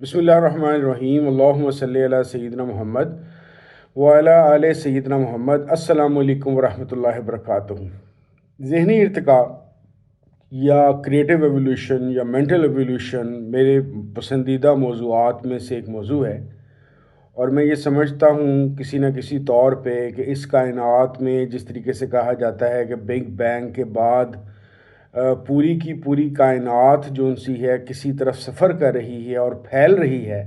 बिस्मिल्लाहिर्रहमानिर्रहीम अल्लाहुम्मा सल्ली अला सय्यिदिना मुहम्मद व अला आले सय्यिदिना मुहम्मद। अस्सलामु अलैकुम वरहमतुल्लाहि वबरकातुहू। ज़हनी इर्तिका या क्रिएटिव एवोल्यूशन या मेंटल एवोल्यूशन मेरे पसंदीदा मौज़ूआत में से एक मौज़ू है, और मैं ये समझता हूँ किसी न किसी तौर पे कि इस कायनात में जिस तरीके से कहा जाता है कि बिग बैंग के बाद पूरी की पूरी कायनात जो सी है किसी तरफ सफ़र कर रही है और फैल रही है,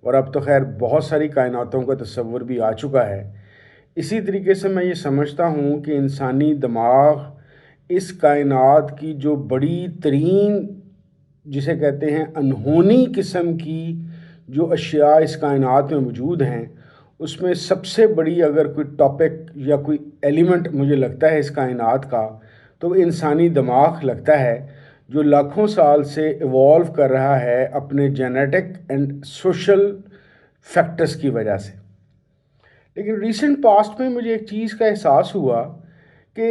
और अब तो खैर बहुत सारी कायनातों का तस्वुर भी आ चुका है। इसी तरीके से मैं ये समझता हूँ कि इंसानी दिमाग इस कायनात की जो बड़ी तरीन, जिसे कहते हैं अनहोनी किस्म की जो अशिया इस कायनात में मौजूद हैं, उसमें सबसे बड़ी अगर कोई टॉपिक या कोई एलिमेंट मुझे लगता है इस कायनात का, तो इंसानी दिमाग लगता है, जो लाखों साल से इवॉल्व कर रहा है अपने जेनेटिक एंड सोशल फैक्टर्स की वजह से। लेकिन रीसेंट पास्ट में मुझे एक चीज़ का एहसास हुआ कि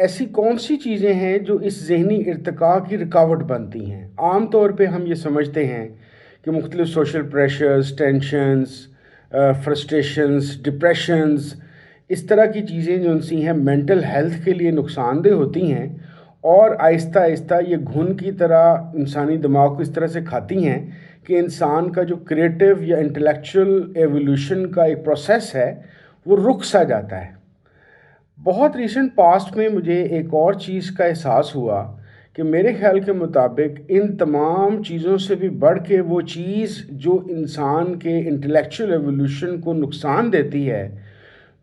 ऐसी कौन सी चीज़ें हैं जो इस ज़हनी इर्तिका की रुकावट बनती हैं। आम तौर पे हम ये समझते हैं कि मुख्तलिफ़ social pressures, tensions, frustrations, depressions, इस तरह की चीज़ें जो सी हैं मेंटल हेल्थ के लिए नुकसानदेह होती हैं, और आहिस्ता आहिस्ता ये घुन की तरह इंसानी दिमाग को इस तरह से खाती हैं कि इंसान का जो क्रिएटिव या इंटेलेक्चुअल एवोल्यूशन का एक प्रोसेस है वो रुक सा जाता है। बहुत रीसेंट पास्ट में मुझे एक और चीज़ का एहसास हुआ कि मेरे ख्याल के मुताबिक इन तमाम चीज़ों से भी बढ़ के वो चीज़ जो इंसान के इंटेलेक्चुअल एवोल्यूशन को नुकसान देती है,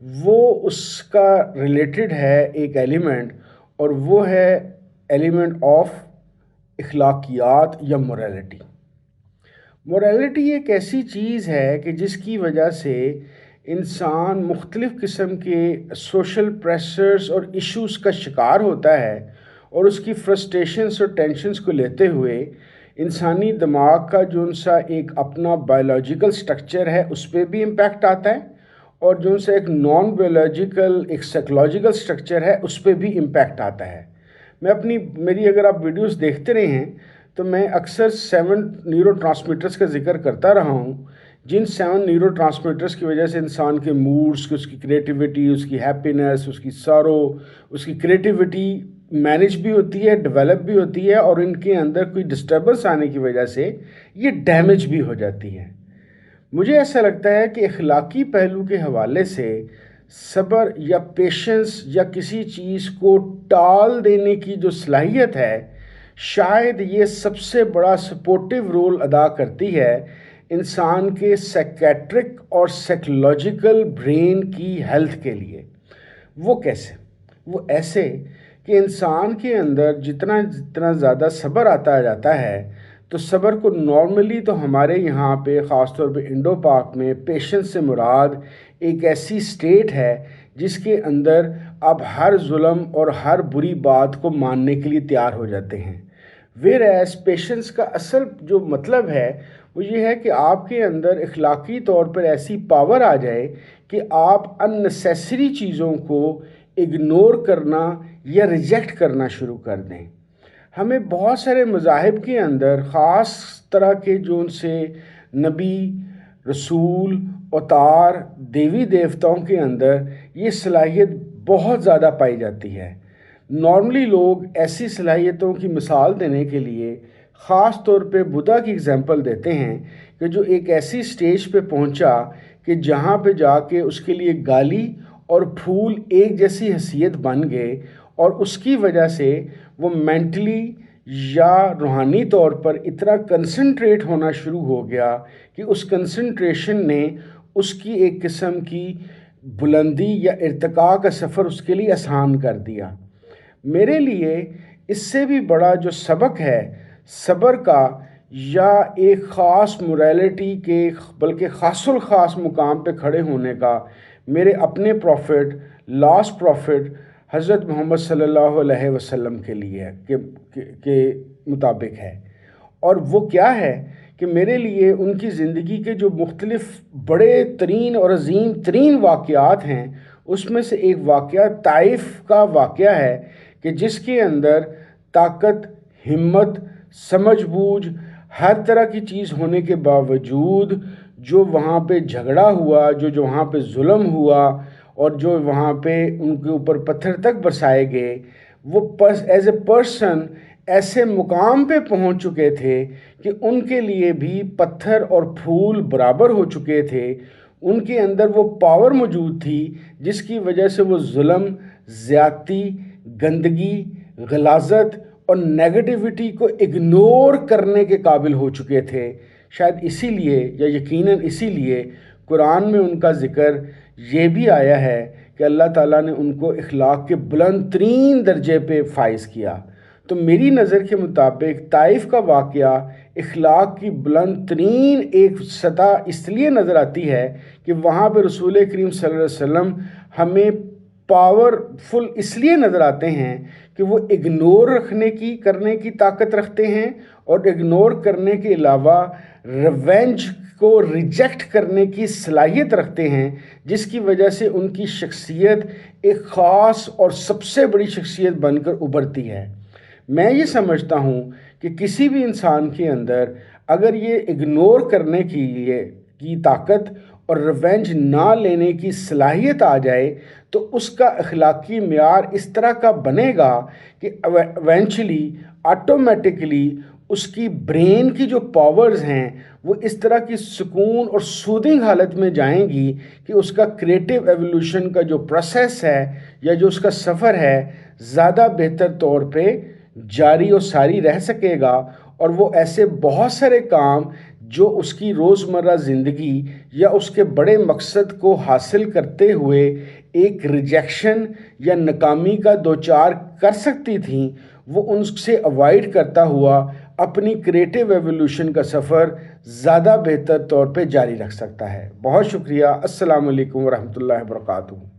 वो उसका रिलेटेड है एक एलिमेंट, और वो है एलिमेंट ऑफ इखलाकियात या मोरालिटी। मोरालिटी एक ऐसी चीज़ है कि जिसकी वजह से इंसान मुख्तलिफ़ किस्म के सोशल प्रेशर्स और इश्यूज़ का शिकार होता है, और उसकी फ्रस्ट्रेशंस और टेंशन्स को लेते हुए इंसानी दिमाग का जो सा एक अपना बायोलॉजिकल स्ट्रक्चर है उस पर भी इम्पैक्ट आता है, और जो सा एक नॉन बायोलॉजिकल एक साइकोलॉजिकल स्ट्रक्चर है उस पर भी इम्पैक्ट आता है। मेरी अगर आप वीडियोस देखते रहे हैं तो मैं अक्सर 7 न्यूरो ट्रांसमीटर्स का जिक्र करता रहा हूँ, जिन 7 न्यूरो ट्रांसमीटर्स की वजह से इंसान के मूड्स, उसकी क्रिएटिविटी, उसकी हैप्पीनेस, उसकी सारो, उसकी क्रिएटिविटी मैनेज भी होती है, डेवलप भी होती है, और इनके अंदर कोई डिस्टर्बेंस आने की वजह से ये डैमेज भी हो जाती है। मुझे ऐसा लगता है कि अखलाकी पहलू के हवाले से सब्र या पेशेंस या किसी चीज़ को टाल देने की जो सलाहियत है, शायद ये सबसे बड़ा सपोर्टिव रोल अदा करती है इंसान के साइकेट्रिक और साइकोलॉजिकल ब्रेन की हेल्थ के लिए। वो कैसे? वो ऐसे कि इंसान के अंदर जितना जितना ज़्यादा सब्र आता जाता है, तो सब्र को नॉर्मली तो हमारे यहाँ पे ख़ास तौर पे इंडो पाक में पेशेंस से मुराद एक ऐसी स्टेट है जिसके अंदर आप हर जुल्म और हर बुरी बात को मानने के लिए तैयार हो जाते हैं। वेयर एज पेशेंस का असल जो मतलब है वो ये है कि आपके अंदर इखलाकी तौर पर ऐसी पावर आ जाए कि आप अननेसेसरी चीज़ों को इग्नोर करना या रिजेक्ट करना शुरू कर दें। हमें बहुत सारे मज़ाहिब के अंदर ख़ास तरह के जो उनसे नबी, रसूल, अवतार, देवी देवताओं के अंदर ये सलाहियत बहुत ज़्यादा पाई जाती है। नॉर्मली लोग ऐसी सलाहियतों की मिसाल देने के लिए ख़ास तौर पे बुद्धा की एग्जांपल देते हैं कि जो एक ऐसी स्टेज पे पहुंचा कि जहाँ पे जाके उसके लिए गाली और फूल एक जैसी हैसियत बन गए, और उसकी वजह से वो मेंटली या रूहानी तौर पर इतना कंसंट्रेट होना शुरू हो गया कि उस कंसंट्रेशन ने उसकी एक किस्म की बुलंदी या इर्तिका का सफ़र उसके लिए आसान कर दिया। मेरे लिए इससे भी बड़ा जो सबक है सब्र का, या एक ख़ास मोरालिटी के बल्कि ख़ासुल ख़ास मुकाम पे खड़े होने का, मेरे अपने प्रॉफिट, लास्ट प्रॉफिट हज़रत मोहम्मद सल्लल्लाहु अलैहि वसल्लम के लिए है के मुताबिक है। और वो क्या है कि मेरे लिए उनकी ज़िंदगी के जो मुख्तलिफ़ बड़े तरीन और अजीम तरीन वाक़यात हैं, उसमें से एक वाक़या ताइफ का वाक़या है कि जिसके अंदर ताकत, हिम्मत, समझ बूझ, हर तरह की चीज़ होने के बावजूद जो वहाँ पे झगड़ा हुआ, जो वहाँ पे जुल्म हुआ और जो वहाँ पे उनके ऊपर पत्थर तक बरसाए गए, वो एज ए पर्सन ऐसे मुकाम पे पहुँच चुके थे कि उनके लिए भी पत्थर और फूल बराबर हो चुके थे। उनके अंदर वो पावर मौजूद थी जिसकी वजह से वो जुल्म, ज़्यादती, गंदगी, गलाज़त और नेगेटिविटी को इग्नोर करने के काबिल हो चुके थे। शायद इसीलिए या यकीनन इसीलिए कुरान में उनका ज़िक्र ये भी आया है कि अल्लाह ताला ने उनको इखलाक के बुलंद तरीन दर्जे पे फाइज़ किया। तो मेरी नज़र के मुताबिक ताइफ का वाक़या इखलाक की बुलंद तरीन एक सतह इसलिए नज़र आती है कि वहाँ पर रसूल करीम सल्लल्लाहु अलैहि वसल्लम हमें पावरफुल इसलिए नज़र आते हैं कि वो इग्नोर करने की ताकत रखते हैं और इग्नोर करने के अलावा रिवेंज को रिजेक्ट करने की सलाहियत रखते हैं, जिसकी वजह से उनकी शख्सियत एक ख़ास और सबसे बड़ी शख्सियत बनकर उभरती है। मैं ये समझता हूँ कि किसी भी इंसान के अंदर अगर ये इग्नोर करने की ताकत और रिवेंज ना लेने की सलाहियत आ जाए तो उसका अखलाकी मेयार इस तरह का बनेगा कि इवेंचुअली ऑटोमेटिकली उसकी ब्रेन की जो पावर्स हैं वो इस तरह की सुकून और सूदिंग हालत में जाएंगी कि उसका क्रिएटिव एवोल्यूशन का जो प्रोसेस है या जो उसका सफ़र है ज़्यादा बेहतर तौर पे जारी और सारी रह सकेगा। और वो ऐसे बहुत सारे काम जो उसकी रोज़मर्रा ज़िंदगी या उसके बड़े मकसद को हासिल करते हुए एक रिजेक्शन या नाकामी का दोचार कर सकती थी, वो उनसे अवॉइड करता हुआ अपनी क्रिएटिव एवोल्यूशन का सफ़र ज़्यादा बेहतर तौर पे जारी रख सकता है। बहुत शुक्रिया। अस्सलाम वालेकुम वरहमतुल्लाहि वबरकातुहू।